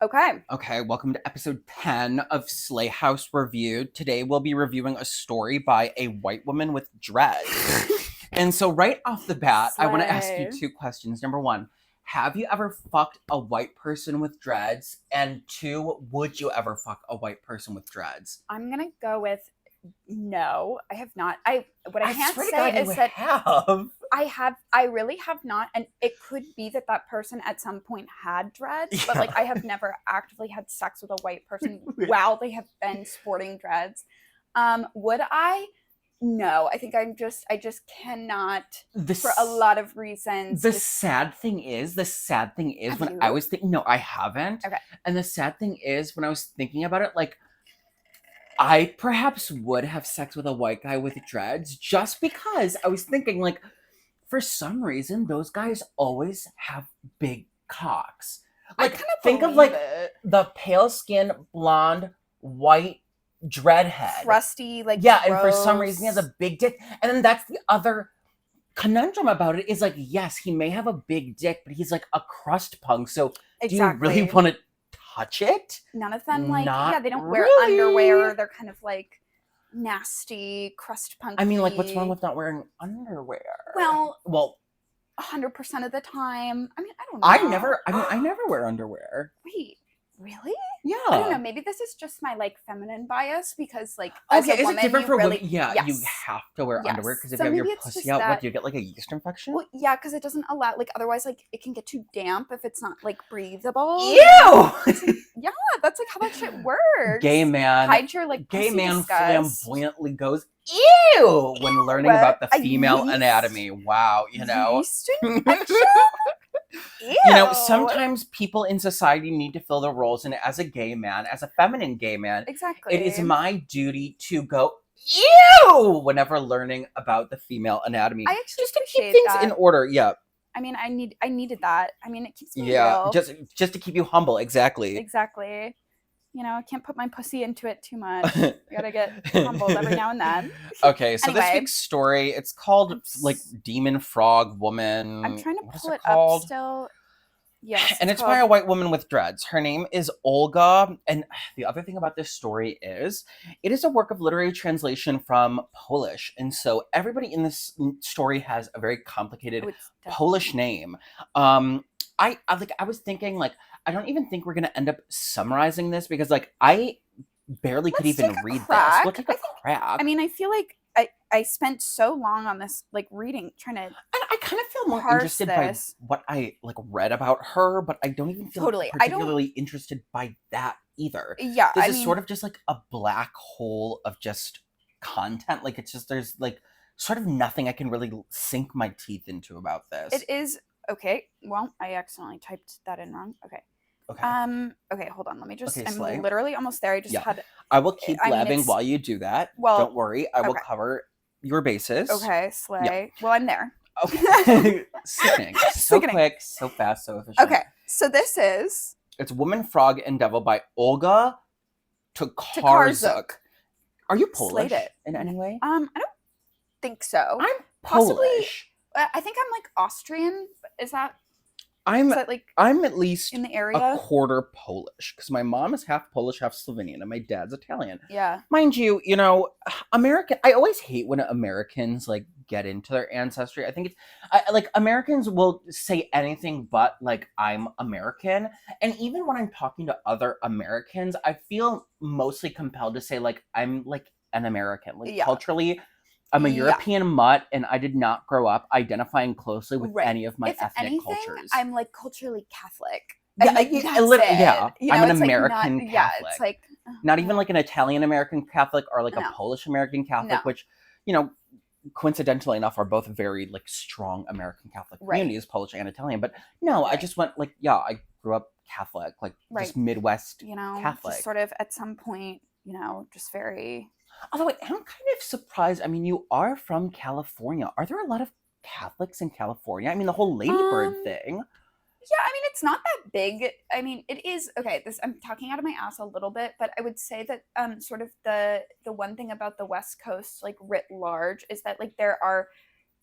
Okay, welcome to episode 10 of Slay House Review. Today we'll be reviewing a story by a white woman with dreads. And so right off the bat, I want to ask you two questions. Number one, have you ever fucked a white person with dreads? And two, would you ever fuck a white person with dreads? I'm gonna go with no. I have not. What I can't swear to say God, is you that have. I really have not, and it could be that person at some point had dreads, but like I have never actively had sex with a white person while they have been sporting dreads. Would I? No, I think I just cannot for a lot of reasons. The sad thing is when I was thinking, no, I haven't. Okay. And the sad thing is when I was thinking about it, like, I perhaps would have sex with a white guy with dreads just because I was thinking, like, for some reason, those guys always have big cocks. Like, I kind of think of like the pale skin, blonde, white dreadhead. Crusty, like, yeah, gross. And for some reason he has a big dick. And then that's the other conundrum about it is like, yes, he may have a big dick, but he's like a crust punk. So do you really want to touch it? None of them, like, Not they don't wear really. underwear. They're kind of like nasty crust punk. I mean, like, what's wrong with not wearing underwear? Well, 100% of the time. I mean, I don't know. I never wear underwear. Wait, really? Yeah. I don't know. Maybe this is just my like feminine bias because like okay, as a woman, is it different for really, women? Yeah, yes. You have to wear underwear because if So you have maybe your it's pussy just out, that- what, do you get like a yeast infection? Well, yeah, because it doesn't allow, like, otherwise, like, it can get too damp if it's not like breathable. Ew! Yeah, that's like how that shit works. Gay man. Hide your like Gay pussy man disgust. flamboyantly goes, ew, when learning about the A female yeast? anatomy. Wow, you know. Yeast infection? Ew. You know, sometimes people in society need to fill their roles, and as a gay man, as a feminine gay man, exactly, it is my duty to go, ew, whenever learning about the female anatomy. I actually just to keep things in order. Yeah. I mean, I needed that. I mean, it keeps me real. real. Just to keep you humble. Exactly. Exactly. You know, I can't put my pussy into it too much. You gotta get humbled every now and then. Okay, so anyway, this week's story, it's called like Demon Frog Woman. I'm trying to pull it up still. Yes. And it's by a white woman with dreads. Her name is Olga. And the other thing about this story is it is a work of literary translation from Polish. And so everybody in this story has a very complicated Polish name. I was thinking, like, I don't even think we're going to end up summarizing this because, like, I barely could even read this. We'll take a crack. I mean, I feel like I spent so long on this, like, reading, trying to. And I kind of feel more interested by what I like read about her, but I don't even feel particularly interested by that either. Yeah, this is sort of just like a black hole of just content. Like, it's just there's like sort of nothing I can really sink my teeth into about this. It is okay. Well, I accidentally typed that in wrong. Okay. Okay, hold on. Let me just. I'm literally almost there. I just had. I will keep blabbing while you do that. Well, don't worry. I will cover your bases. Okay, slay. Yeah. Well, I'm there. Okay. Sickening. So quick, so fast, so efficient. Okay, so this is. It's Woman, Frog, and Devil by Olga Tokarczuk. Are you Polish in any way? I don't think so. I'm Polish. I think I'm like Austrian. Is that? I'm at least in the area a quarter Polish because my mom is half Polish, half Slovenian, and my dad's Italian. Yeah, mind you, you know, American. I always hate when Americans like get into their ancestry. I think it's like Americans will say anything but like I'm American, and even when I'm talking to other Americans, I feel mostly compelled to say like I'm like an American, like culturally. I'm a European mutt, and I did not grow up identifying closely with any of my ethnic cultures. I'm like culturally Catholic. I'm an American Catholic. Yeah, it's like not even like an Italian American Catholic or like a Polish American Catholic, which, you know, coincidentally enough, are both very like strong American Catholic communities, Polish and Italian. But no, I just went like, I grew up Catholic, like just Midwest, Catholic. Just sort of at some point, just very. Although I am kind of surprised. I mean, you are from California. Are there a lot of Catholics in California? I mean, the whole Ladybird thing. Yeah, I mean, it's not that big. I mean, it is okay. I'm talking out of my ass a little bit, but I would say that sort of the one thing about the West Coast, like writ large, is that like there are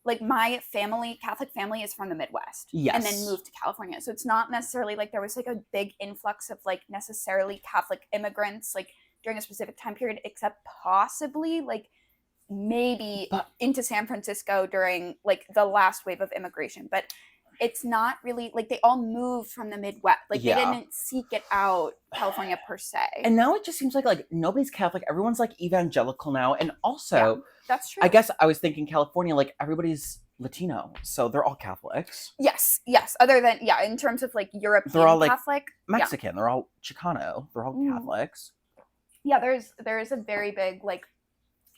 like my family, Catholic family, is from the Midwest. Yes. And then moved to California. So it's not necessarily like there was like a big influx of like necessarily Catholic immigrants like during a specific time period, except possibly like maybe into San Francisco during like the last wave of immigration. But it's not really like they all moved from the Midwest. Like they didn't seek it out, California per se. And now it just seems like nobody's Catholic. Everyone's like evangelical now. And also, that's true. I guess I was thinking California, like everybody's Latino, so they're all Catholics. Yes. Other than in terms of like European they're all like Catholic, Mexican. They're all Chicano. They're all Catholics. Yeah, there is a very big like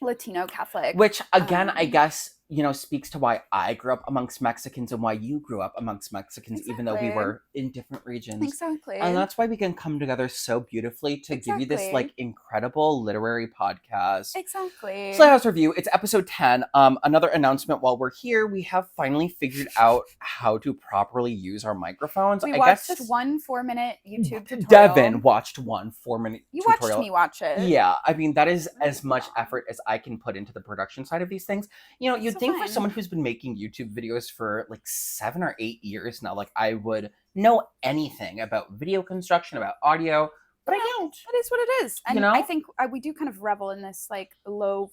Latino Catholic, which again I guess speaks to why I grew up amongst Mexicans and why you grew up amongst Mexicans, even though we were in different regions. Exactly. And that's why we can come together so beautifully to give you this like incredible literary podcast. Exactly. Slay House Review. It's episode 10. Another announcement while we're here. We have finally figured out how to properly use our microphones. We watched this 1 4-minute YouTube tutorial. Devin watched 1 4-minute you tutorial. Watched me watch it. Yeah, I mean that is as much effort as I can put into the production side of these things. You'd think for someone who's been making YouTube videos for like 7 or 8 years now, like I would know anything about video construction, about audio, but I don't. It is what it is, and I think we do kind of revel in this like low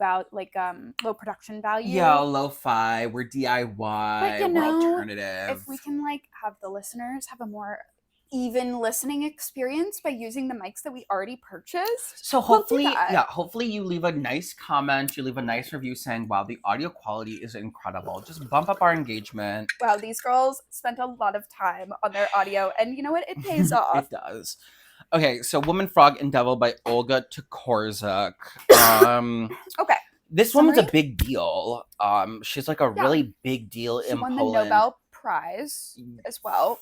production value. Yeah, lo-fi. We're DIY. But we're alternative. If we can like have the listeners have a more even listening experience by using the mics that we already purchased. So hopefully, hopefully you leave a nice comment, you leave a nice review saying, wow, the audio quality is incredible. Just bump up our engagement. Wow, these girls spent a lot of time on their audio, and you know what? It pays off. It does. Okay, so Woman, Frog, and Devil by Olga Tokarczuk. Okay. This woman's a big deal. She's like a really big deal in Poland. She won the Nobel Prize as well.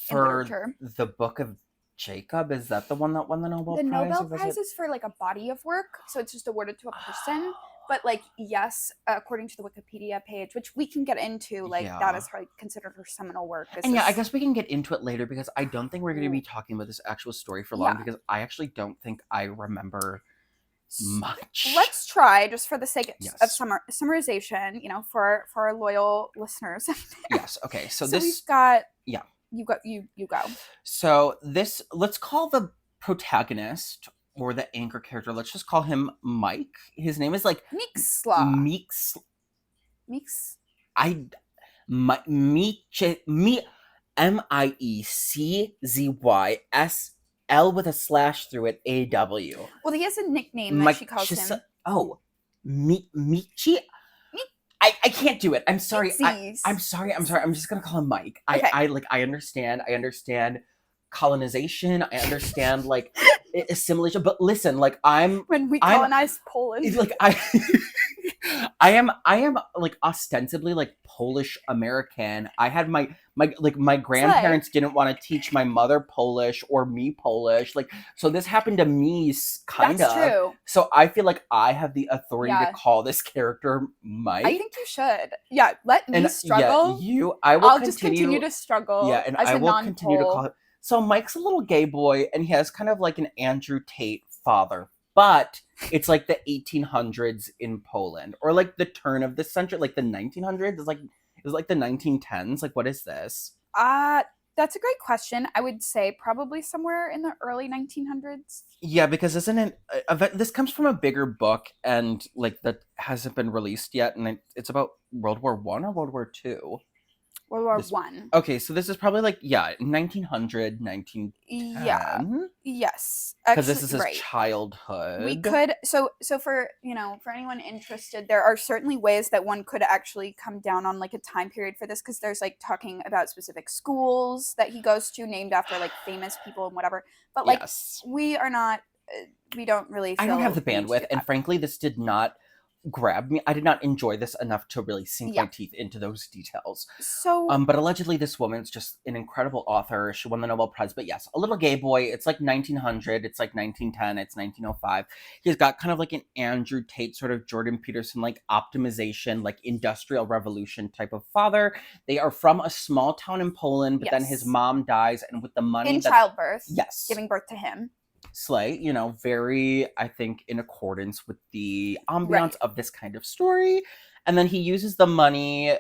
For the Book of Jacob, is that the one that won the Nobel Prize? The Nobel Prize is for like a body of work, so it's just awarded to a person. But like, yes, according to the Wikipedia page, which we can get into, like that is probably considered her seminal work. And I guess we can get into it later because I don't think we're going to be talking about this actual story for long because I actually don't think I remember much. Let's try, just for the sake of summarization, for our loyal listeners. Yes. Okay. So we've got You go. So let's call the protagonist or the anchor character, let's just call him Mike. His name is like Meeksla. Meeckzysl with a slash through it, AW. Well, he has a nickname that she calls him. Oh, Michi. I can't do it. I'm sorry. I'm sorry. I'm just gonna call him Mike. Okay. I understand colonization. I understand like assimilation. But listen, like when we colonized Poland. Like I am like ostensibly like Polish American. I had my grandparents didn't want to teach my mother Polish or me Polish. Like, so this happened to me kind of. That's true. So I feel like I have the authority to call this character Mike. I think you should. Yeah, let me struggle. Yeah, I'll just continue to struggle. Yeah, and I will continue to call it. So Mike's a little gay boy, and he has kind of like an Andrew Tate father. But it's like the 1800s in Poland, or like the turn of the century, like the 1900s. It's like the 1910s. Like, what is this? That's a great question. I would say probably somewhere in the early 1900s. Yeah, because isn't it? This comes from a bigger book, and like that hasn't been released yet, and it's about World War I or World War II. World War One. Okay, so this is probably like 1900, 1910. Yeah. Yes. Because this is his childhood. We could so for for anyone interested, there are certainly ways that one could actually come down on like a time period for this, because there's like talking about specific schools that he goes to named after like famous people and whatever. But like we are not. We don't really. I don't have the bandwidth, and frankly, this did not grab me. I did not enjoy this enough to really sink my teeth into those details. So but allegedly this woman's just an incredible author. She won the Nobel Prize. But yes, a little gay boy. It's like 1900, it's like 1910, it's 1905. He's got kind of like an Andrew Tate sort of Jordan Peterson like optimization, like industrial revolution type of father. They are from a small town in Poland, but then his mom dies, and with the money in childbirth, giving birth to him. Slay, very, I think, in accordance with the ambiance of this kind of story. And then he uses the money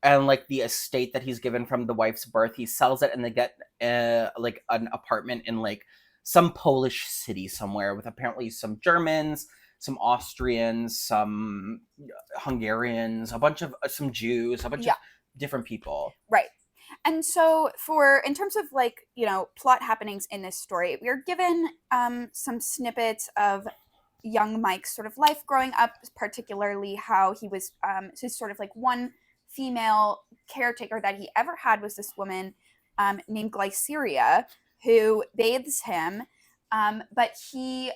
and like the estate that he's given from the wife's birth. He sells it, and they get like an apartment in like some Polish city somewhere with apparently some Germans, some Austrians, some Hungarians, a bunch of some Jews, a bunch of different people. Right. And so in terms of like, plot happenings in this story, we are given some snippets of young Mike's sort of life growing up, particularly how he was his sort of like one female caretaker that he ever had was this woman named Glyceria, who bathes him. But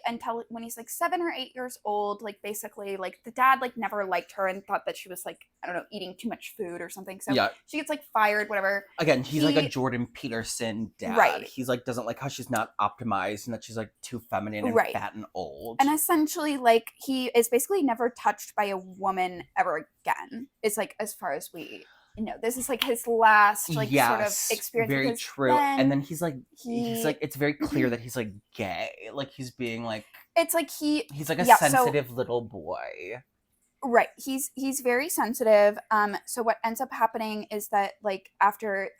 until when he's like 7 or 8 years old, like basically like the dad like never liked her and thought that she was like, I don't know, eating too much food or something. So she gets like fired, whatever. Again, he's like a Jordan Peterson dad. Right. He's like doesn't like how she's not optimized and that she's like too feminine and fat and old. And essentially like he is basically never touched by a woman ever again. It's like as far as we this is like his last like sort of experience. Very true. And then he's like it's very clear that he's like gay. Like he's being like it's like he's like a sensitive little boy. Right. He's very sensitive. So what ends up happening is that like after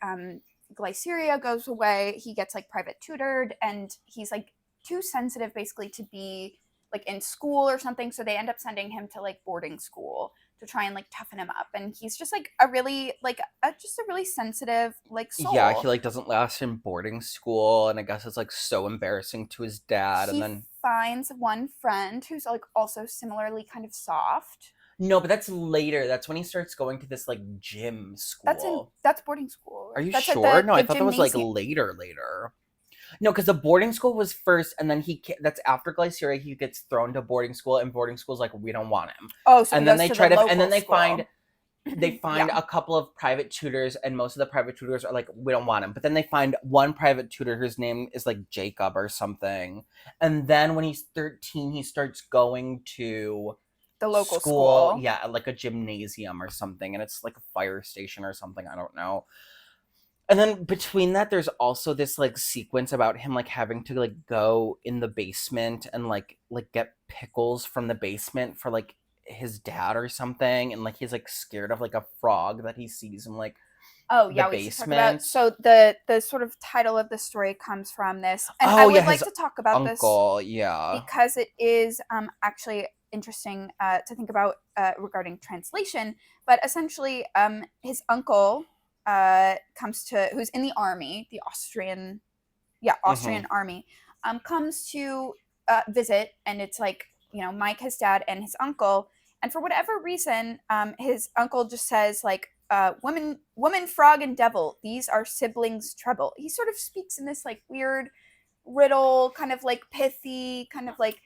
Glyceria goes away, he gets like private tutored, and he's like too sensitive basically to be like in school or something. So they end up sending him to like boarding school to try and like toughen him up. And he's just like a really like just a really sensitive like soul. Yeah, he like doesn't last in boarding school, and I guess it's like so embarrassing to his dad. He and then finds one friend who's like also similarly kind of soft. No, but that's later. That's when he starts going to this like gym school. That's boarding school. Are you that's sure? Like no, I thought that was like later. No, because the boarding school was first, and then that's after Glyceria. He gets thrown to boarding school, and boarding school's like, we don't want him. Oh, so and then they try to, and then they school. find a couple of private tutors, and most of the private tutors are like, we don't want him. But then they find one private tutor whose name is like Jacob or something. And then when he's 13, he starts going to the local school. Yeah, like a gymnasium or something, and it's like a fire station or something. I don't know. And then between that, there's also this like sequence about him like having to like go in the basement and like get pickles from the basement for like his dad or something, and like he's like scared of like a frog that he sees in like the basement. So the sort of title of the story comes from this, and I would like to talk about uncle, this yeah, because it is actually interesting to think about regarding translation. But essentially, his uncle who's in the army, the Austrian army, comes to visit, and it's like Mike, his dad, and his uncle, and for whatever reason, his uncle just says like woman, frog, and devil, these are siblings treble. He sort of speaks in this like weird riddle, kind of like pithy, kind of like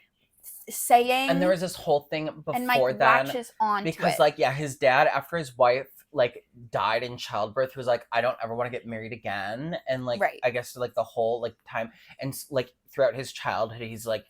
saying. And there was this whole thing before and Mike then latches on because to it. like his dad, after his wife like died in childbirth, he was like, I don't ever want to get married again. And like I guess like the whole like time, and like throughout his childhood, he's like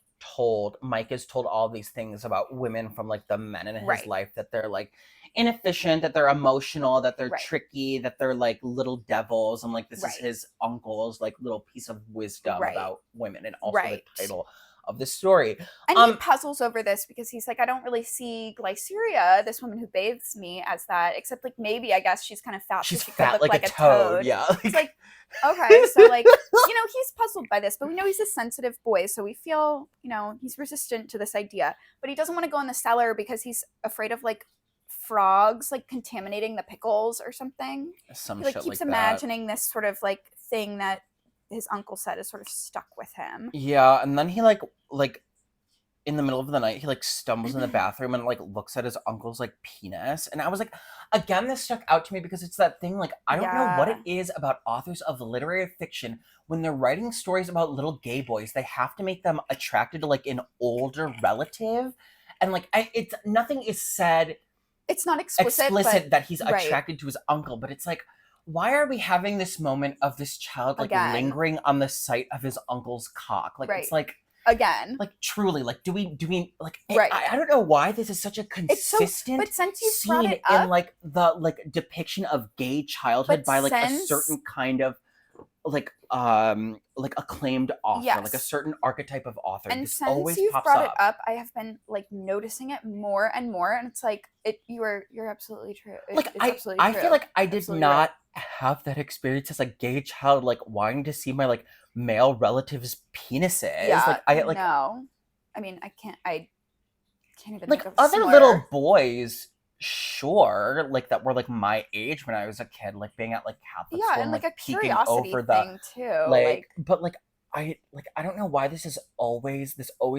Mike is told all these things about women from like the men in his life, that they're like inefficient, that they're emotional, that they're tricky, that they're like little devils, and like this is his uncle's like little piece of wisdom about women, and also the title of the story. And he puzzles over this because he's like, I don't really see Glyceria, this woman who bathes me, as that, except like maybe I guess she's kind of fat. She's so she fat could look like a toad. Yeah. It's like, okay, so like, he's puzzled by this, but we know he's a sensitive boy, so we feel, he's resistant to this idea. But he doesn't want to go in the cellar because he's afraid of like frogs like contaminating the pickles or something. He like keeps imagining this sort of like thing that his uncle said is sort of stuck with him. Yeah, and then he like in the middle of the night, he like stumbles in the bathroom and like looks at his uncle's like penis, and I was like, again, this stuck out to me because it's that thing like I don't know what it is about authors of literary fiction when they're writing stories about little gay boys, they have to make them attracted to like an older relative, and like it's nothing is said. It's not explicit that he's attracted to his uncle, but it's like, why are we having this moment of this child like lingering on the sight of his uncle's cock? Like it's like again, like truly, like do we like I don't know why this is such a consistent but since you scene in like the like depiction of gay childhood by like a certain kind of acclaimed author, like a Yes. certain archetype of author. And This since always you've pops brought it up. up, I have been like noticing it more and more, and it's like you're absolutely true. Like It's absolutely I true. feel like I did Absolutely right. not have that experience as a gay child, like wanting to see my like male relatives' penises. Yeah, Like I no. I mean, I can't even like think of a other similar. little boys, sure, like that were like my age when I was a kid, like being at like Catholic Yeah, school and and like like a peeking curiosity over the thing too. like, but I don't know why this always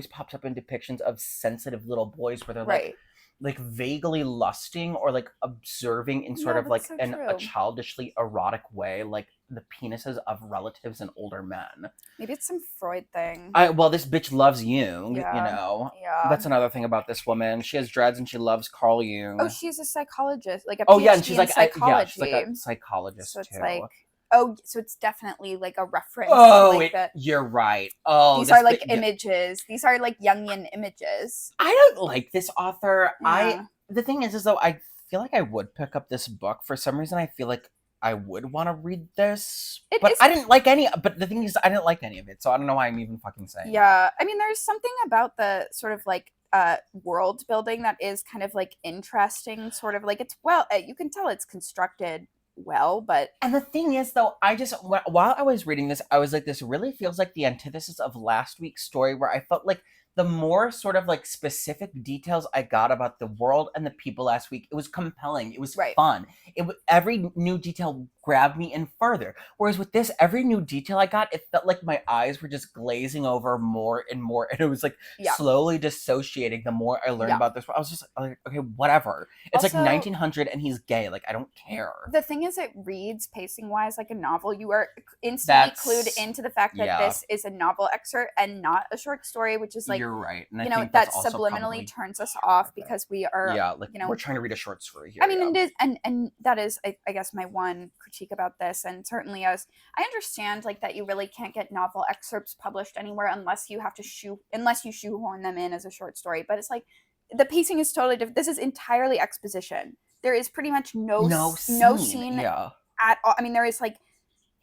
pops up in depictions of sensitive little boys where they're Right. like vaguely lusting or like observing in sort Yeah, of that's like so in a true. childishly erotic way, like the penises of relatives and older men. Maybe it's some Freud thing. Well, this bitch loves Jung, you Yeah. know. Yeah. That's another thing about this woman. She has dreads and she loves Carl Oh, Jung. she's a psychologist, like a Oh yeah, and PhD she's in like psychology. she's like a psychologist So it's too. like, oh, so it's definitely like a reference to Oh, like that. you're right. Oh, These this are like yeah. images. These are like Jungian images. I don't like this author. Yeah. The thing is though, I feel like I would pick up this book. For some reason I feel like I would want to read this. It But is- I didn't like any but the thing is I didn't like any of it, so I don't know why I'm even fucking saying Yeah. I mean, there's something about the sort of like world building that is kind of like interesting, sort of like it's you can tell it's constructed well, but And the thing is, though, while I was reading this, I was like, this really feels like the antithesis of last week's story, where I felt like the more sort of like specific details I got about the world and the people last week, it was compelling. It was Right. fun. Every new detail grabbed me in further. Whereas with this, every new detail I got, it felt like my eyes were just glazing over more and more, and it was like slowly dissociating the more I learned about this. I was just like, okay, whatever. It's Also, like 1900 and he's gay. Like I don't care. The thing is, it reads pacing wise like a novel. You are instantly clued into the fact that this is a novel excerpt and not a short story, which is like, you're right. And you I know, think that that's also subliminally turns us off because we are, like you know, we're trying to read a short story here. I mean, it is, and that is, I guess, my one critique about this, and certainly as I understand, like that you really can't get novel excerpts published anywhere unless you have to shoehorn them in as a short story. But it's like the pacing is totally different. This is entirely exposition. There is pretty much no scene at all. I mean, there is like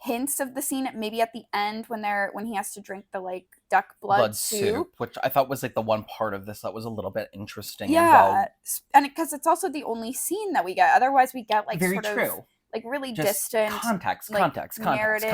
hints of the scene maybe at the end when he has to drink the like duck blood soup, which I thought was like the one part of this that was a little bit interesting. Yeah, and because it's also the only scene that we get. Otherwise, we get like of like really just distant context, narrative,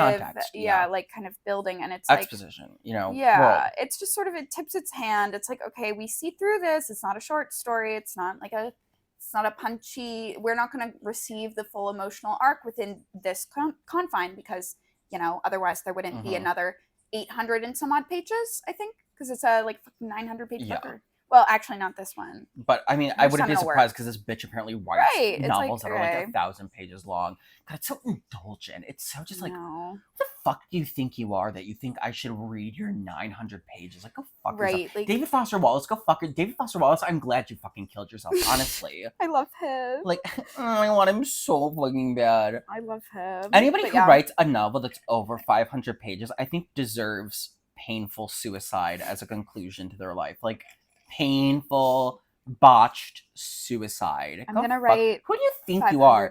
like kind of building, and it's exposition, like, you know. Yeah, it's just sort of it tips its hand. It's like, okay, we see through this. It's not a short story. It's not a punchy. We're not going to receive the full emotional arc within this confine because, you know, otherwise there wouldn't be another 800 and some odd pages, I think, because it's a like 900 page book. Well, actually, not this one. But I mean, I wouldn't be surprised because this bitch apparently writes novels that are like 1,000 pages long. God, it's so indulgent. It's so just like, what the fuck do you think you are that you think I should read your 900 pages? Like, go fuck yourself. Like, David Foster Wallace, go fuck it. David Foster Wallace, I'm glad you fucking killed yourself, honestly. I love him. Like, I want him so fucking bad. I love him. Anybody who writes a novel that's over 500 pages, I think deserves painful suicide as a conclusion to their life. Like, painful, botched suicide. I'm gonna write. Who do you think you are?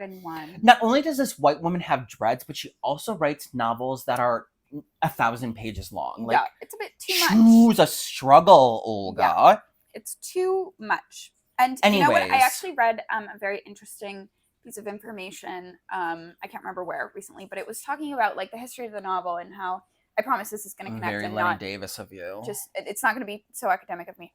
Not only does this white woman have dreads, but she also writes novels that are 1,000 pages long. Like, it's a bit too much. Choose a struggle, Olga. Yeah, it's too much. And you know what? I actually read a very interesting piece of information. I can't remember where recently, but it was talking about like the history of the novel and how. I promise this is going to connect. Very and Lenny not Davis of you. Just it's not going to be so academic of me.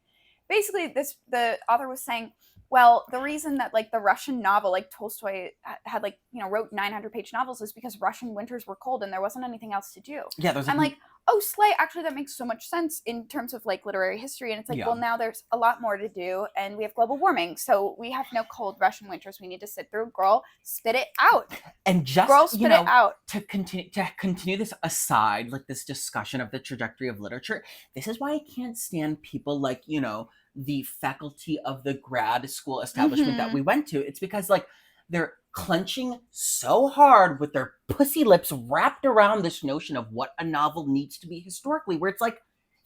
Basically, the author was saying, well, the reason that like the Russian novel, like Tolstoy had like, you know, wrote 900-page novels is because Russian winters were cold and there wasn't anything else to do. Yeah, I'm like, oh, slay, actually that makes so much sense in terms of like literary history. And it's like, well, now there's a lot more to do and we have global warming. So we have no cold Russian winters. We need to sit through. Girl, spit it out. And just, girl, spit it out. To continue this aside, like this discussion of the trajectory of literature, this is why I can't stand people like, you know, the faculty of the grad school establishment that we went to. It's because like they're clenching so hard with their pussy lips wrapped around this notion of what a novel needs to be historically, where it's like,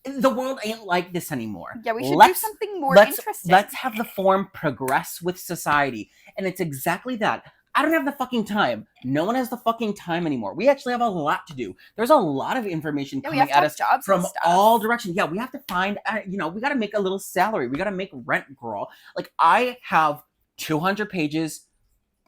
the world ain't like this anymore. Yeah, we should do something more interesting. Let's have the form progress with society. And it's exactly that. I don't have the fucking time. No one has the fucking time anymore. We actually have a lot to do. There's a lot of information Yeah, we coming have to at have us jobs from and stuff. all directions. Yeah, we have to find, we got to make a little salary. We got to make rent, girl. Like, I have 200 pages,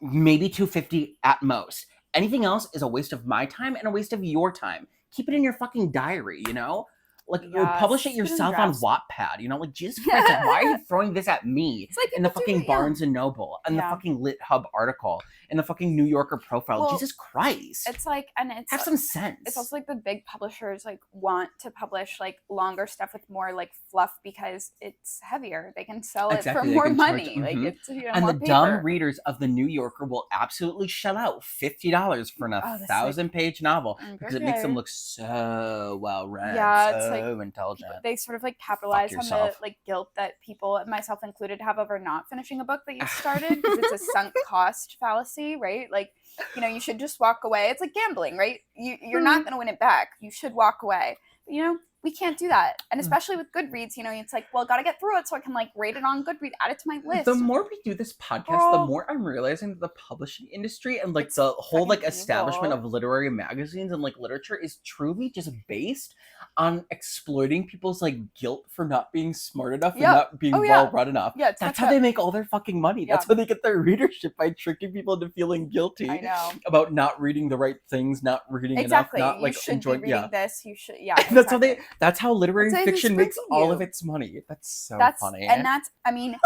maybe 250 at most. Anything else is a waste of my time and a waste of your time. Keep it in your fucking diary, you know? Like, publish it Yes, put it in yourself on drafts. Wattpad, you know? Like, Jesus Christ, like, why are you throwing this at me It's like in the people do fucking it, yeah. Barnes and Noble, and the Yeah. fucking Lit Hub article, and the fucking New Yorker profile? Well, Jesus Christ. It's like, and it's Have some sense. It's also like the big publishers like want to publish like longer stuff with more like fluff because it's heavier. They can sell it Exactly, for they more can charge- money. Like mhm. it's And more the paper. dumb readers of the New Yorker will absolutely shell out $50 for a Oh, that's 1,000-page novel because it makes them okay. look so well read, Yeah, it's so like intelligent. they sort of like capitalize on the yourself. like guilt that people, myself included, have over not finishing a book that you started because it's a sunk cost fallacy, right? Like, you know, you should just walk away. It's like gambling, right? You're not going to win it back. You should walk away. But, you know, we can't do that. And especially with Goodreads, you know, it's like, well, gotta get through it so I can like rate it on Goodreads, add it to my list. The more we do this podcast, the more I'm realizing that the publishing industry and like It's the whole like fucking establishment evil. of literary magazines and like literature is truly just based on exploiting people's like guilt for not being smart enough and Yep. not being Oh, yeah. well read enough. Yeah, it's That's fucked how they up. make all their fucking money. Yeah. That's how they get their readership, by tricking people into feeling guilty I know. about not reading the right things, not reading Exactly. enough, not like you should enjoying. be reading Yeah, this. You should. Yeah. that's how they. exactly. That's how literary That's how it's fiction makes scripting all you. of its money. That's so That's funny. and that's. I mean,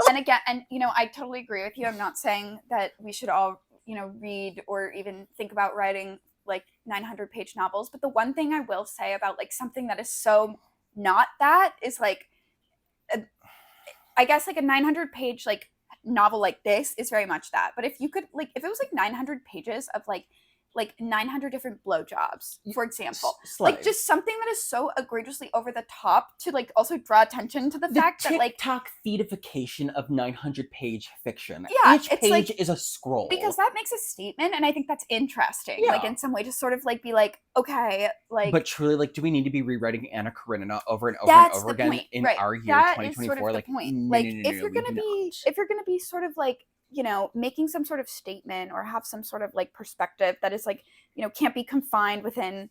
and again, and you know, I totally agree with you. I'm not saying that we should all, you know, read or even think about writing like 900-page novels. But the one thing I will say about like something that is so not that is like, I guess like a 900-page like novel like this is very much that. But if you could like, if it was like 900 pages of like 900 different blowjobs, for example, like just something that is so egregiously over the top to like also draw attention to the fact that like TikTok feedification of 900-page fiction. Yeah, Each it's page like- is a scroll. because that makes a statement, and I think that's interesting. Yeah. Like in some way, to sort of like be like, okay, like but truly, like, do we need to be rewriting Anna Karenina over and over that's and over the again point, in right? our year That is 2024? sort of the Like, point. no, Like no, no, if no, you're we gonna do be not. if you're gonna be sort of like, you know, making some sort of statement or have some sort of like perspective that is like, you know, can't be confined within,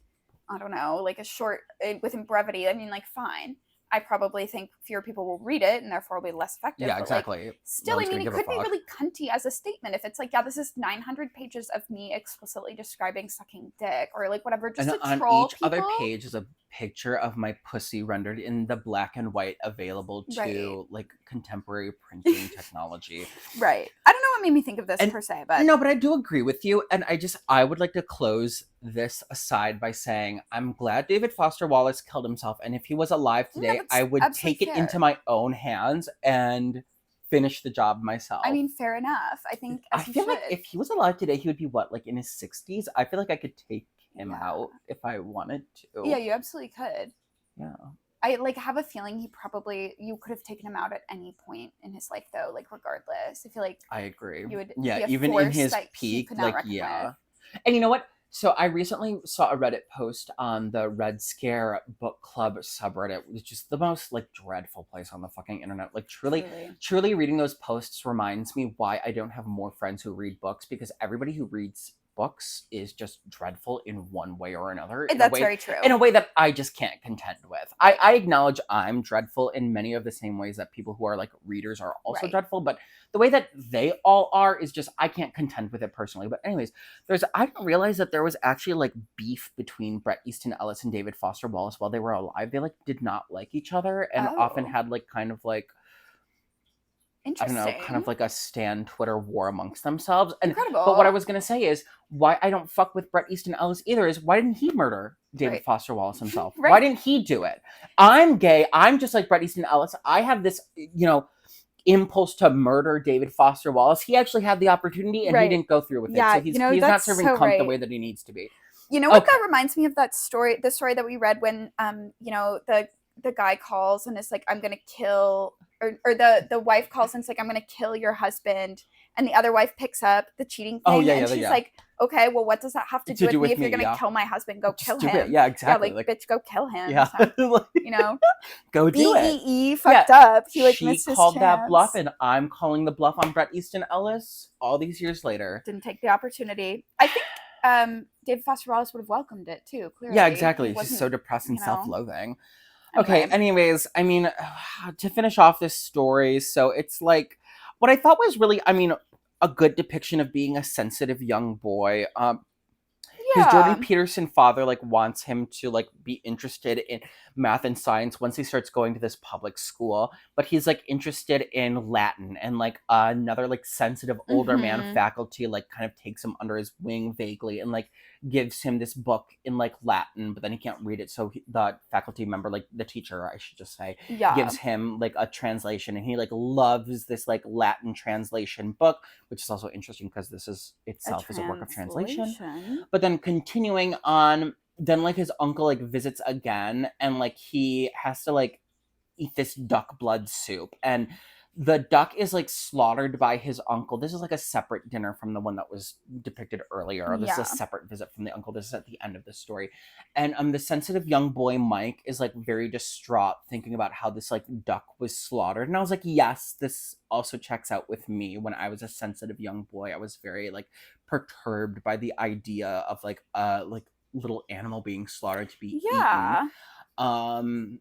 I don't know, like a short within brevity. I mean, like fine. I probably think fewer people will read it and therefore will be less effective. Yeah, but, exactly. Like, still, one's I mean, gonna it give a could be fuck. really cunty as a statement if it's like, yeah, this is 900 pages of me explicitly describing sucking dick or like whatever, just And to on troll each people. other page is a picture of my pussy rendered in the black and white available to Right. like contemporary printing technology. Right. I don't know what made me think of this And- per se, but No, but I do agree with you, and I would like to close this aside by saying I'm glad David Foster Wallace killed himself, and if he was alive Yeah, today, that's I would absolutely take it into fair. my own hands and finish the job myself. I mean, fair enough. I think I as you feel should. like if he was alive today, he would be what, like in his 60s? I feel like I could take him Yeah. out if I wanted to. Yeah, you absolutely could. Yeah. I like have a feeling you could have taken him out at any point in his life though, like regardless. I feel like I agree. you would Yeah, be a even in force his that he peak, could not like, reckon yeah. with. And you know what? So I recently saw a Reddit post on the Red Scare book club subreddit, which is the most like dreadful place on the fucking internet. Like truly reading those posts reminds me why I don't have more friends who read books, because everybody who reads books is just dreadful in one way or another. That's very true. In a way that I just can't contend with. I acknowledge I'm dreadful in many of the same ways that people who are like readers are also Right. dreadful, but the way that they all are is just, I can't contend with it personally. But anyways, I didn't realize that there was actually like beef between Bret Easton Ellis and David Foster Wallace while they were alive. They like did not like each other and often Oh. had like kind of like, I don't Interesting. know, kind of like a Stan Twitter war amongst themselves. And Incredible. but what I was gonna say is why I don't fuck with Bret Easton Ellis either is why didn't he murder David Right. Foster Wallace himself? Right. Why didn't he do it? I'm gay. I'm just like Bret Easton Ellis. I have this, impulse to murder David Foster Wallace. He actually had the opportunity and Right. he didn't go through with it. Yeah, So he's not that's serving so cunt the right. way that he needs to be. You know what Okay. that reminds me of? That story, the story that we read when the guy calls and it's like, I'm gonna kill, or the wife calls and it's like, I'm gonna kill your husband, And the other wife picks up the cheating thing. Oh, yeah, and yeah, she's yeah. like, okay, well, what does that have to do with me? If you're going to yeah. kill my husband, go Just kill do him. it. Yeah, exactly. Yeah, like, bitch, go kill him. Yeah. You know? Go do it. BEE fucked up. He, like, she missed his called chance. that bluff, and I'm calling the bluff on Bret Easton Ellis all these years later. Didn't take the opportunity. I think David Foster Wallace would have welcomed it, too, clearly. Yeah, exactly. She's so depressed and you know. self-loathing. Anyway. Okay, anyways, I mean, to finish off this story, so it's like, what I thought was really, I mean, a good depiction of being a sensitive young boy. His Jordan Peterson father, like, wants him to, like, be interested in math and science once he starts going to this public school. But he's, like, interested in Latin. And, like, another, like, sensitive older man faculty, like, kind of takes him under his wing vaguely and, like, gives him this book in, like, Latin. But then he can't read it. So the faculty member, like, the teacher, I should just say, gives him, like, a translation. And he, like, loves this, like, Latin translation book, which is also interesting because this is itself is a work of translation. But then continuing on, then, like, his uncle, like, visits again, and, like, he has to, like, eat this duck blood soup, and the duck is, like, slaughtered by his uncle. This is, like, a separate dinner from the one that was depicted earlier. This is a separate visit from the uncle. This is at the end of the story. And the sensitive young boy, Mike, is, like, very distraught thinking about how this, like, duck was slaughtered. And I was like, yes, this also checks out with me. When I was a sensitive young boy, I was very, like, perturbed by the idea of, like, little animal being slaughtered to be eaten.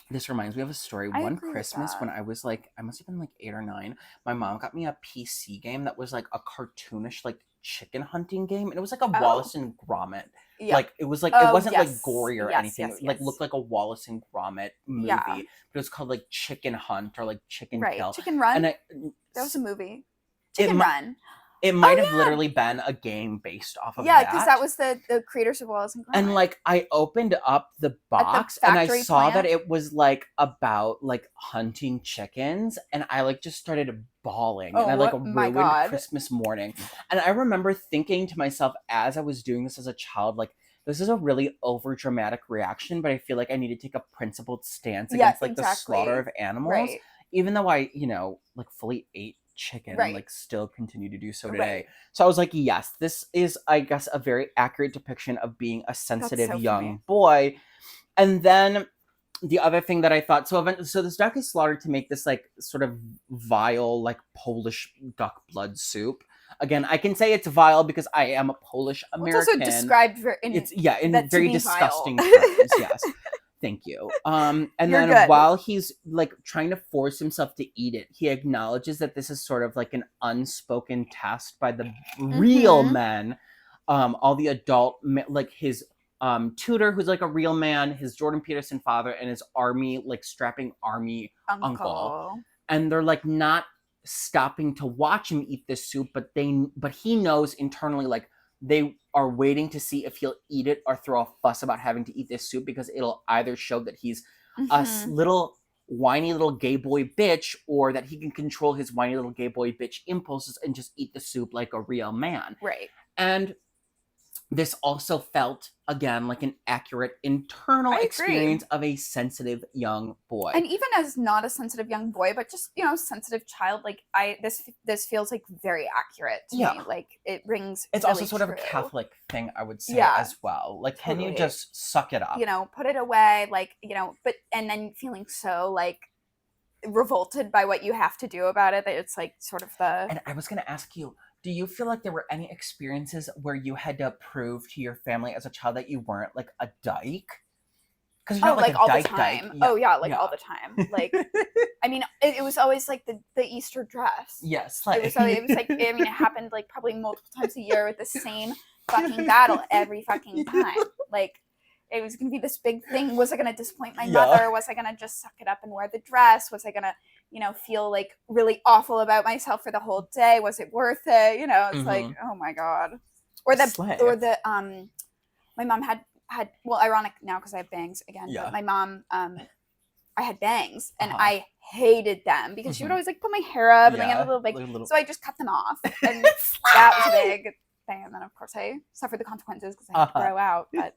This reminds me of a story. One Christmas when I was, like, I must have been, like, 8 or 9, my mom got me a PC game that was, like, a cartoonish, like, chicken hunting game. And it was, like, a Wallace and Gromit. Like, it was, like, it wasn't, like, gory or anything. It, like, looked like a Wallace and Gromit movie. But it was called, like, Chicken Hunt or, like, Chicken Kill. Chicken Run. And that was a movie. Chicken Run. It might have literally been a game based off of that. Yeah, because that was the creators of Wallace and Gromit. And, like, I opened up the box and I saw that it was, like, about, like, hunting chickens. And I, like, just started bawling. And I, like, ruined Christmas morning. And I remember thinking to myself as I was doing this as a child, like, this is a really over-dramatic reaction, but I feel like I need to take a principled stance against, like, the slaughter of animals. Even though I, you know, like, fully ate chicken and, like, still continue to do so today. So I was like, yes, this is, I guess, a very accurate depiction of being a sensitive young boy. And then the other thing that I thought, so this duck is slaughtered to make this, like, sort of vile, like, Polish duck blood soup. Again, I can say it's vile because I am a Polish American. It's also described in very disgusting terms. Yes. Thank you. And then while he's, like, trying to force himself to eat it, he acknowledges that this is sort of like an unspoken test by the real men, all the adult, like his tutor, who's, like, a real man, his Jordan Peterson father, and his army, like, strapping army uncle. And they're, like, not stopping to watch him eat this soup, but he knows internally, like, they are waiting to see if he'll eat it or throw a fuss about having to eat this soup, because it'll either show that he's a whiny little gay boy bitch, or that he can control his whiny little gay boy bitch impulses and just eat the soup like a real man. Right. And this also felt, again, like an accurate internal experience of a sensitive young boy. And even as not a sensitive young boy, but just, you know, sensitive child, like, this feels, like, very accurate to me. Like, it rings. It's really also sort true. of a Catholic thing, I would say, as well. Like, can you just suck it up? You know, put it away, like, you know, and then feeling so, like, revolted by what you have to do about it, that it's, like, sort of the. And I was going to ask you, do you feel like there were any experiences where you had to prove to your family as a child that you weren't, like, a dyke? Because you're not, like, a all dyke the time. dyke. All the time. Like, I mean, it was always, like, the Easter dress. Yes. It was like, I mean, it happened, like, probably multiple times a year with the same fucking battle every fucking time. Like, it was going to be this big thing. Was I going to disappoint my mother? Was I going to just suck it up and wear the dress? Was I going to, you know, feel, like, really awful about myself for the whole day? Was it worth it? You know, it's like, oh my God. Or my mom had, well, ironic now because I have bangs again, but my mom, I had bangs and I hated them because she would always, like, put my hair up and, like, get a little big. So I just cut them off, and that was a big thing. And then, of course, I suffered the consequences because I had to grow out. But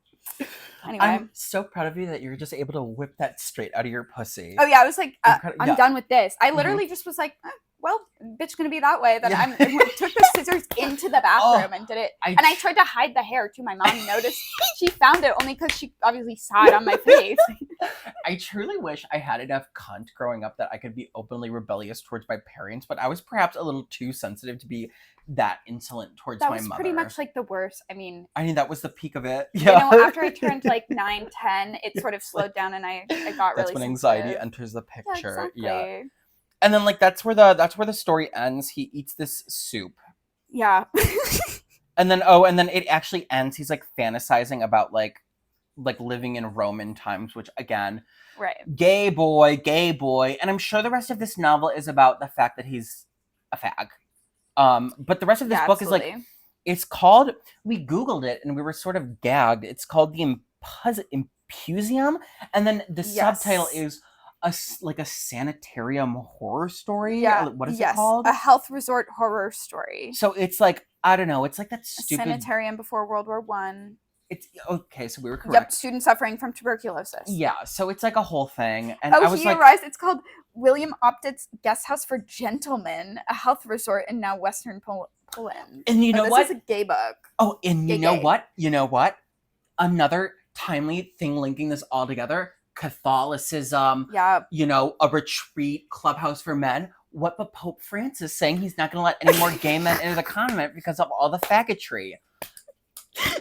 anyway, I'm so proud of you that you're just able to whip that straight out of your pussy. Oh yeah, I was like, I'm done with this. I literally just was like, well, bitch gonna be that way. Then Yeah. I took the scissors into the bathroom and did it. I And I tried to hide the hair too. My mom noticed. She found it only because she obviously saw it on my face. I truly wish I had enough cunt growing up that I could be openly rebellious towards my parents, but I was perhaps a little too sensitive to be that insolent towards That my was mother. pretty much like the worst. I mean, that was the peak of it. you Yeah. know, after I turned like 9, 10, it sort of slowed down, and I got That's really when anxiety sensitive. enters the Yeah, picture. exactly. Yeah. And then like that's where the story ends. He eats this soup. Yeah. And then it actually ends. He's like fantasizing about like living in Roman times, which again, Right. gay boy. And I'm sure the rest of this novel is about the fact that he's a fag. But the rest of this book is like, it's called, we Googled it and we were sort of gagged. It's called the Impusium. And then the subtitle is a sanitarium horror story. Yeah. What is it called? A health resort horror story. So it's like, I don't know. It's like that A stupid. sanitarium before World War One. It's okay. So we were correct. Yep. Students suffering from tuberculosis. Yeah. So it's like a whole thing. And Oh, I was he like, arrives. It's called William Optit's Guest House for Gentlemen, a health resort in now Western Poland. and you know this what? is a gay book. Oh, and you Gay. know what? Another timely thing linking this all together. Catholicism, Yeah. you know, a retreat clubhouse for men. What but Pope Francis saying he's not going to let any more gay men into the convent because of all the faggotry.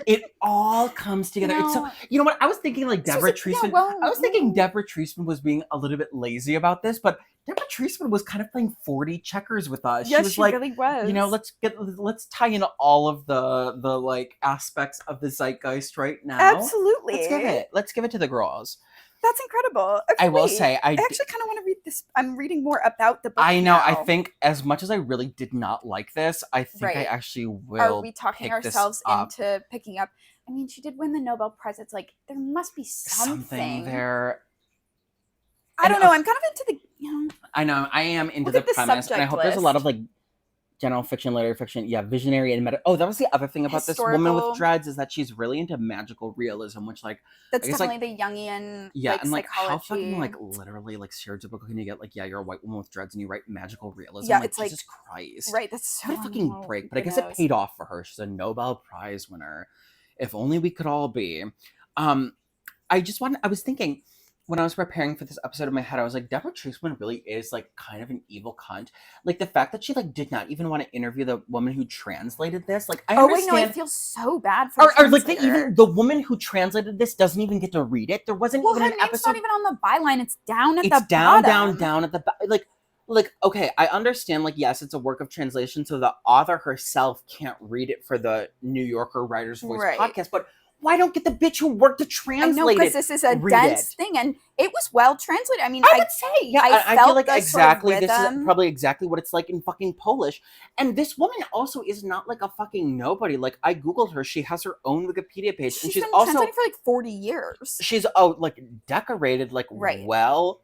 It all comes together. It's so, you know what? I was thinking like Deborah Treisman. I was thinking Deborah Treisman was being a little bit lazy about this, but Deborah Treisman was kind of playing 4D checkers with us. Yes, she was really was. You know, let's tie in all of the like aspects of the zeitgeist right now. Absolutely. Let's give it to the girls. That's incredible. Okay, I will say, I actually kind of want to read this. I'm reading more about the book. I know. now. I think as much as I really did not like this, I think I actually will. Are we talking pick this ourselves up. into picking up? I mean, she did win the Nobel Prize. It's like there must be something there. I don't know. I'm kind of into the. I know. I am into Look the at the premise, and I hope there's a lot of subject like general fiction, literary fiction. Yeah, visionary and meta. Oh, that was the other thing about this woman with dreads is that she's really into magical realism, which like that's I guess, definitely the Jungian. Yeah, like, and like psychology. how fucking like literally like stereotypical can you get? Like, yeah, you're a white woman with dreads and you write magical realism. Yeah, like, it's like Jesus Christ. Right, that's so. What a fucking break! But I guess it paid off for her. She's a Nobel Prize winner. If only we could all be. I was thinking when I was preparing for this episode in my head, I was like, Deborah Treisman really is like kind of an evil cunt. Like the fact that she like did not even want to interview the woman who translated this. Like I understand. Wait, no, I feel so bad for. Or like even the woman who translated this doesn't even get to read it. There wasn't even an episode. It's not even on the byline. It's down at the bottom. down at the like okay, I understand. Like yes, it's a work of translation, so the author herself can't read it for the New Yorker Writer's Voice podcast, but. Why don't get the bitch who worked to translate it? I know, because this is a dense thing, and it was well translated. I mean, I would say, yeah, I feel like exactly sort of this is probably exactly what it's like in fucking Polish. And this woman also is not like a fucking nobody. Like I googled her; she has her own Wikipedia page, and she's been also translating for like 40 years. She's like decorated, like well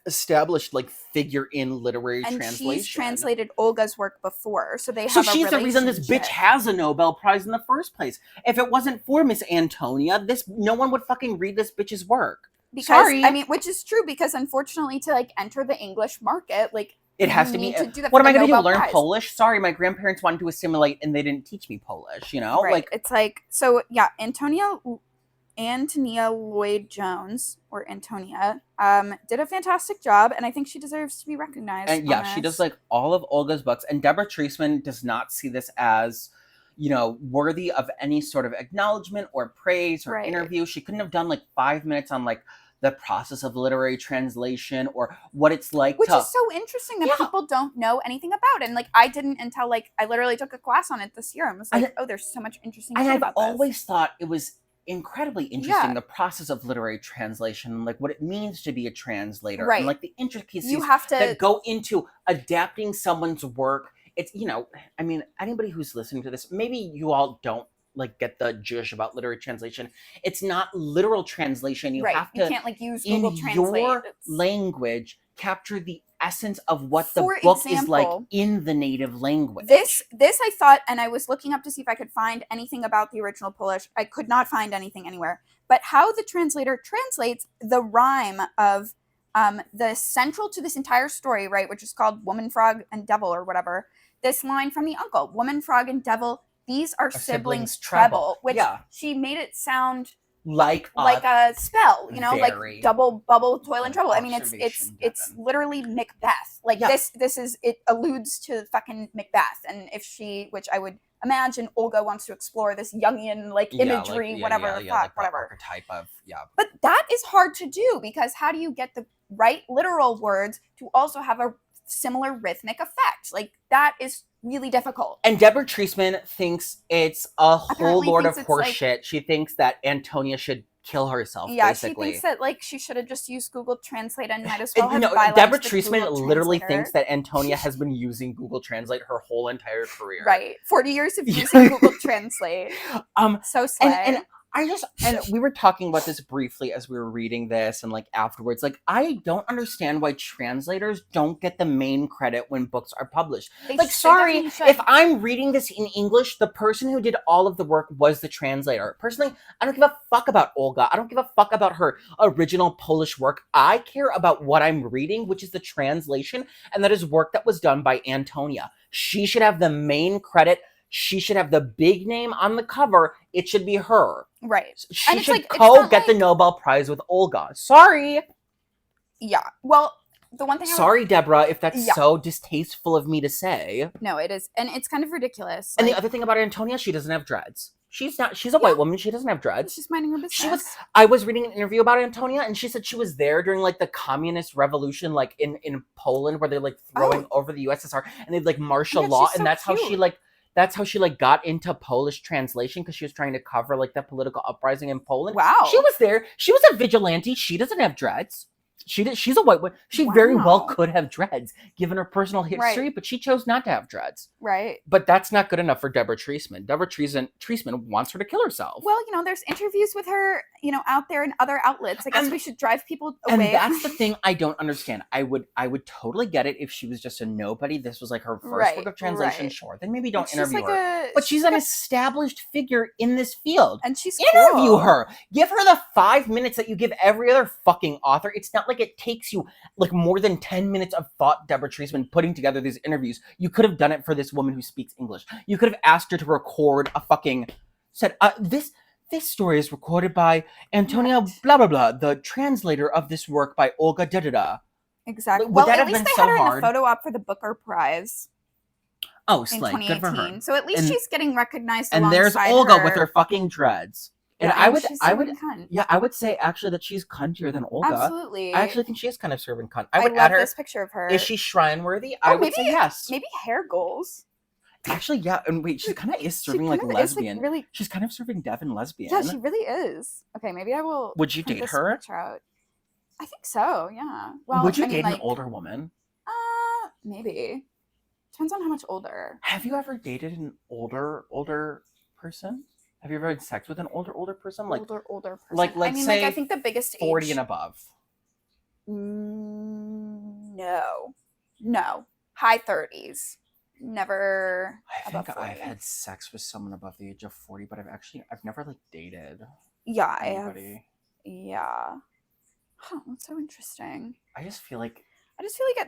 established like figure in literary translation. And she's translated Olga's work before, so they have a she's the reason this bitch has a Nobel Prize in the first place. If it wasn't for Miss Antonia, no one would fucking read this bitch's work. Sorry. I mean, which is true because unfortunately to like enter the English market, like it has to be. To do that what am I going to do? Learn Polish? Sorry, my grandparents wanted to assimilate and they didn't teach me Polish. You know, like it's like so. Yeah, Antonia Lloyd-Jones, or Antonia, did a fantastic job, and I think she deserves to be recognized. And yeah, she does like all of Olga's books, and Deborah Treisman does not see this as, you know, worthy of any sort of acknowledgement or praise or interview. She couldn't have done like 5 minutes on like the process of literary translation or what it's like. Which is so interesting that people don't know anything about. And like I didn't until like I literally took a class on it this year and was like, oh, there's so much interesting shit about this. I've always thought it was incredibly interesting, the process of literary translation, like what it means to be a translator, and like the intricacies that go into adapting someone's work. It's, you know, I mean, anybody who's listening to this, maybe you all don't like get the jush about literary translation. It's not literal translation. You have to, you can't like use Google Translate. Your language, capture the essence of what the book is like in the native language. This I thought, and I was looking up to see if I could find anything about the original Polish. I could not find anything anywhere. But how the translator translates the rhyme of The central to this entire story, right, which is called Woman, Frog, and Devil or whatever, this line from the uncle, Woman, Frog, and Devil, these are siblings treble, which she made it sound like a spell, you know, like double bubble, toil, and trouble. I mean, it's literally Macbeth. Like this is, it alludes to fucking Macbeth. And if she, which I would imagine Olga wants to explore this Jungian like imagery, whatever, like whatever type of But that is hard to do, because how do you get the right literal words to also have a similar rhythmic effect? Like, that is really difficult. And Deborah Treisman thinks it's a whole load of horseshit. Like, she thinks that Antonia should kill herself, basically. She thinks that, like, she should have just used Google Translate and might as well have Deborah Treisman literally thinks that Antonia has been using Google Translate her whole entire career. Right. 40 years of using Google Translate. So slay. And we were talking about this briefly as we were reading this and like afterwards. Like, I don't understand why translators don't get the main credit when books are published. Sorry, if I'm reading this in English, the person who did all of the work was the translator. Personally, I don't give a fuck about Olga. I don't give a fuck about her original Polish work. I care about what I'm reading, which is the translation, and that is work that was done by Antonia. She should have the main credit. She should have the big name on the cover. It should be her. Right. She should get the Nobel Prize with Olga. Sorry. Yeah. Well, the one thing Sorry, Deborah, if that's so distasteful of me to say. No, it is. And it's kind of ridiculous. And the other thing about Antonia, she doesn't have dreads. She's a white woman. She doesn't have dreads. She's minding her business. I was reading an interview about Antonia, and she said she was there during like the communist revolution, like in Poland, where they're like throwing over the USSR, and they'd like martial law, and that's how she got into Polish translation, because she was trying to cover like the political uprising in Poland. Wow. She was there. She was a vigilante. She doesn't have dreads. She's a white woman. She very well could have dreads, given her personal history, but she chose not to have dreads. Right. But that's not good enough for Deborah Treisman. Deborah Treisman wants her to kill herself. Well, there's interviews with her, out there in other outlets. I guess we should drive people away. And that's the thing I don't understand. I would totally get it if she was just a nobody. This was like her first work of translation. Sure, then maybe don't interview her. But she's an established figure in this field. And she's interview her. Give her the 5 minutes that you give every other fucking author. It's not like it takes you like more than 10 minutes of thought, Deborah Treisman, putting together these interviews. You could have done it for this woman who speaks English. You could have asked her to record this story is recorded by Antonia blah blah blah, the translator of this work by Olga da da da. Exactly. Well, at least they had her in the photo op for the Booker Prize. Oh, slay. Good for her. So at least she's getting recognized. And there's Olga with her fucking dreads. And I would say actually that she's cuntier than Olga. Absolutely. I actually think she is kind of serving cunt. I would add her. This picture of her. Is she shrine worthy? I would say yes. Maybe hair goals. Actually, yeah. And wait, she kind of is serving like lesbian. Like, really, she's kind of serving Devin lesbian. Yeah, she really is. Okay, maybe I will. Would you date her? I think so. Yeah. Well, would you date an older woman? Maybe. Depends on how much older. Have you ever dated an older person? Have you ever had sex with an older person? Like older person. Like, let's say I think the biggest 40 age... and above. No. High 30s. Never. I think I've had sex with someone above the age of 40, but I've never like dated. Yeah, anybody. I have. Yeah. Huh, that's so interesting. I just feel like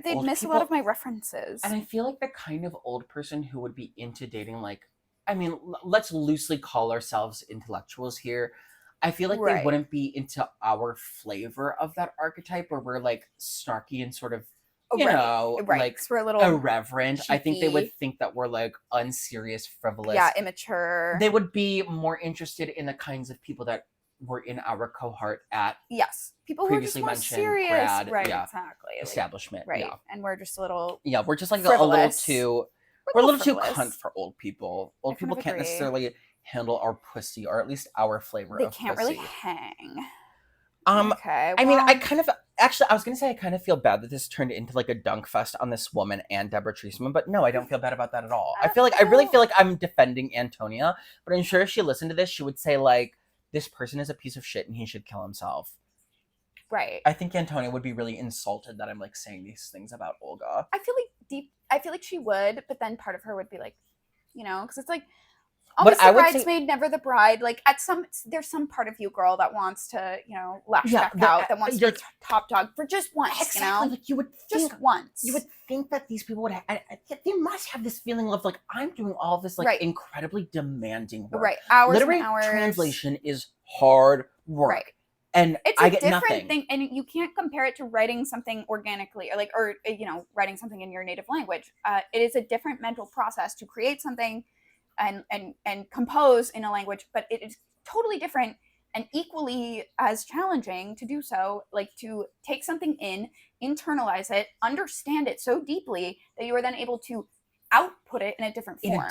they'd miss a lot of my references. And I feel like the kind of old person who would be into dating, like, I mean, let's loosely call ourselves intellectuals here. I feel like they wouldn't be into our flavor of that archetype where we're like snarky and sort of, like we're a little irreverent. cheeky. I think they would think that we're like unserious, frivolous. Yeah, immature. They would be more interested in the kinds of people that were in our cohort at people who are just more serious. Right, exactly. Establishment. Right. Yeah. And we're just a little we're just like frivolous. We're a little too cunt for old people. Old people can't necessarily handle our pussy, or at least our flavor of pussy. They can't really hang. Okay. I mean, I was going to say I kind of feel bad that this turned into like a dunk fest on this woman and Deborah Treisman, but no, I don't feel bad about that at all. I really feel like I'm defending Antonia, but I'm sure if she listened to this, she would say like, this person is a piece of shit and he should kill himself. Right. I think Antonia would be really insulted that I'm like saying these things about Olga. I feel like she would, but then part of her would be like, because it's like, Always I the would say, bridesmaid, never the bride. Like there's some part of you, girl, that wants to, lash back out, that wants to be top dog for just once, exactly, like you would just think, once. You would think that these people would they must have this feeling of like, I'm doing all this like incredibly demanding work. Right. Hours Literary and hours. translation is hard work. Right. And it's I a get different nothing. thing, and you can't compare it to writing something organically, or writing something in your native language. It is a different mental process to create something and compose in a language, but it is totally different and equally as challenging to do so, like to take something in, internalize it, understand it so deeply that you are then able to output it in a different form.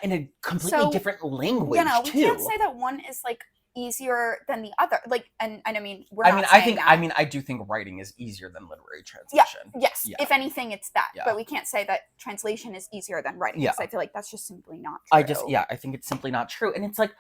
In a completely different language, we can't say that one is like easier than the other. Like, and I mean, I do think writing is easier than literary translation. Yes. If anything, it's that. Yeah. But we can't say that translation is easier than writing, because I feel like that's just simply not true. I think it's simply not true. And it's like,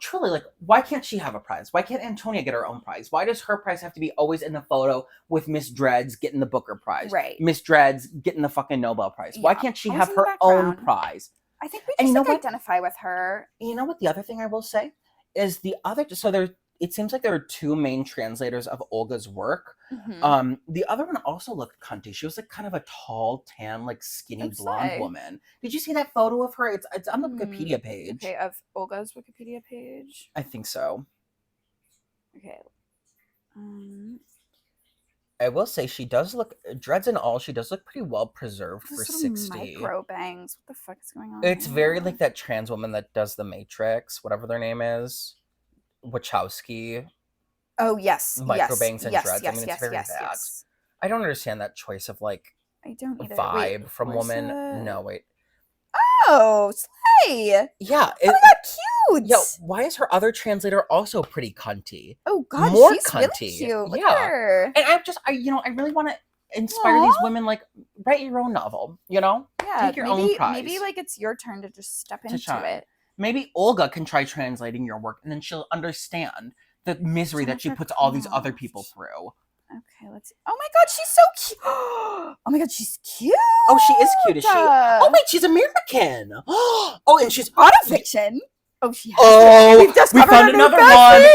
truly, like, why can't she have a prize? Why can't Antonia get her own prize? Why does her prize have to be always in the photo with Miss Dreads getting the Booker Prize? Right. Miss Dreads getting the fucking Nobel Prize. Why can't she have her own prize? I think we just identify with her. You know what the other thing I will say is it seems like there are two main translators of Olga's work. Mm-hmm. The other one also looked cunty. She was like kind of a tall, tan, like skinny blonde woman. Did you see that photo of her? It's on the Wikipedia page. Okay, of Olga's Wikipedia page? I think so. Okay. I will say she does look, dreads and all, she does look pretty well preserved for 60. Micro bangs. What the fuck is going on? It's very like that trans woman that does The Matrix, whatever their name is. Wachowski. Oh, yes. Micro bangs and dreads. Yes, I mean, it's very that. Yes. I don't understand that choice of like I don't either. Vibe from woman. No, wait. Oh, slay! Yeah. Oh my god, cute! Yo, why is her other translator also pretty cunty? Oh god, more she's cunty. Really cute. Look at her. And I really want to inspire these women, like, write your own novel, Yeah. Take your own prize. Maybe like it's your turn to just step into it. Maybe Olga can try translating your work, and then she'll understand the misery that she puts all these other people through. Okay, let's see. Oh my god, she's so cute. Oh my god, she's cute. Oh, she is cute, is she? Oh wait, she's American. Oh, and she's autofiction. Oh, she has. Oh, we found another one.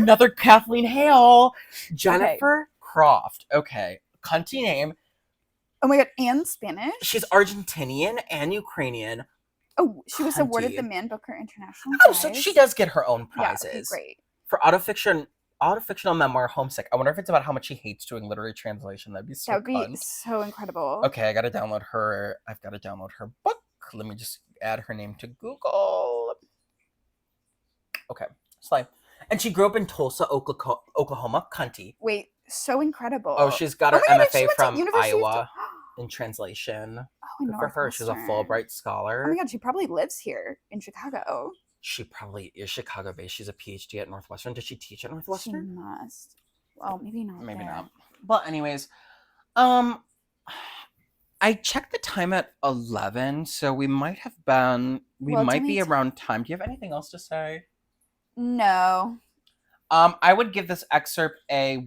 Another Kathleen Hale. Jennifer Croft. Okay, cunty name. Oh my god, and Spanish. She's Argentinian and Ukrainian. Oh, she was awarded the Man Booker International Prize. So she does get her own prizes. Yeah, okay, great. For autofictional memoir, Homesick. I wonder if it's about how much she hates doing literary translation. That'd be so fun. That would be so incredible. Okay, I've got to download her book. Let me just add her name to Google. Okay, slide. And she grew up in Tulsa, Oklahoma, cunty. Wait, so incredible. Oh, she's got her MFA from Iowa in translation. Oh, good for her. She's a Fulbright scholar. Oh my god, she probably lives here in Chicago. She probably is Chicago-based. She's a PhD at Northwestern. Did she teach at Northwestern? She must. Well, maybe not. Maybe not. But anyways, I checked the time at 11, so we might have been. We might be around time. Do you have anything else to say? No. I would give this excerpt I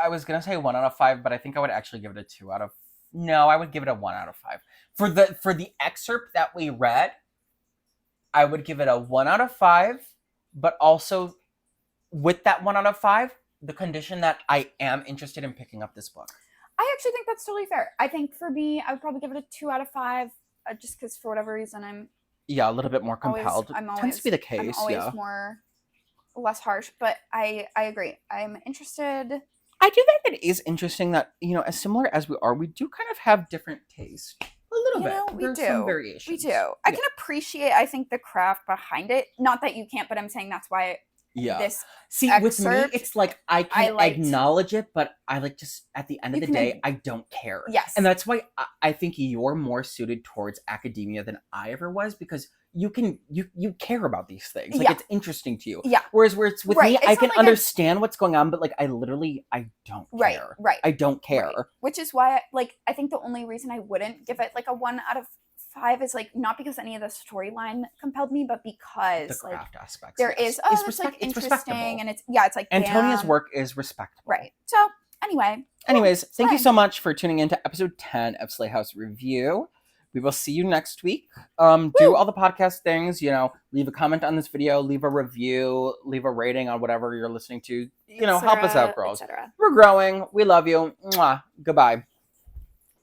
was gonna say 1 out of 5, but I think I would actually give it a 2 out of. No, I would give it a 1 out of 5 for the excerpt that we read. I would give it a 1 out of 5, but also with that 1 out of 5, the condition that I am interested in picking up this book. I actually think that's totally fair. I think for me, I would probably give it a 2 out of 5, just because for whatever reason I'm a little bit more compelled. Tends to be the case. I'm always less harsh, but I agree. I'm interested. I do think it is interesting that, as similar as we are, we do kind of have different tastes. A little bit. There's some variations. We do. I can appreciate, I think, the craft behind it. Not that you can't, but I'm saying that's why this with me, it's like I can acknowledge it, but I like just at the end of the day, I don't care. Yes. And that's why I think you're more suited towards academia than I ever was, because you care about these things. Like it's interesting to you. Yeah. Whereas with me, I can understand what's going on, but like I don't care. Right. I don't care. Right. Which is why I think the only reason I wouldn't give it like a 1 out of 5 is like not because any of the storyline compelled me, but because the craft aspects. There is it's like interesting, and it's like Antonia's work is respectable. Right. So anyways, thank you so much for tuning in to episode 10 of Slay House Review. We will see you next week. Do all the podcast things, leave a comment on this video, leave a review, leave a rating on whatever you're listening to. Help us out, girls. We're growing. We love you. Mwah. Goodbye.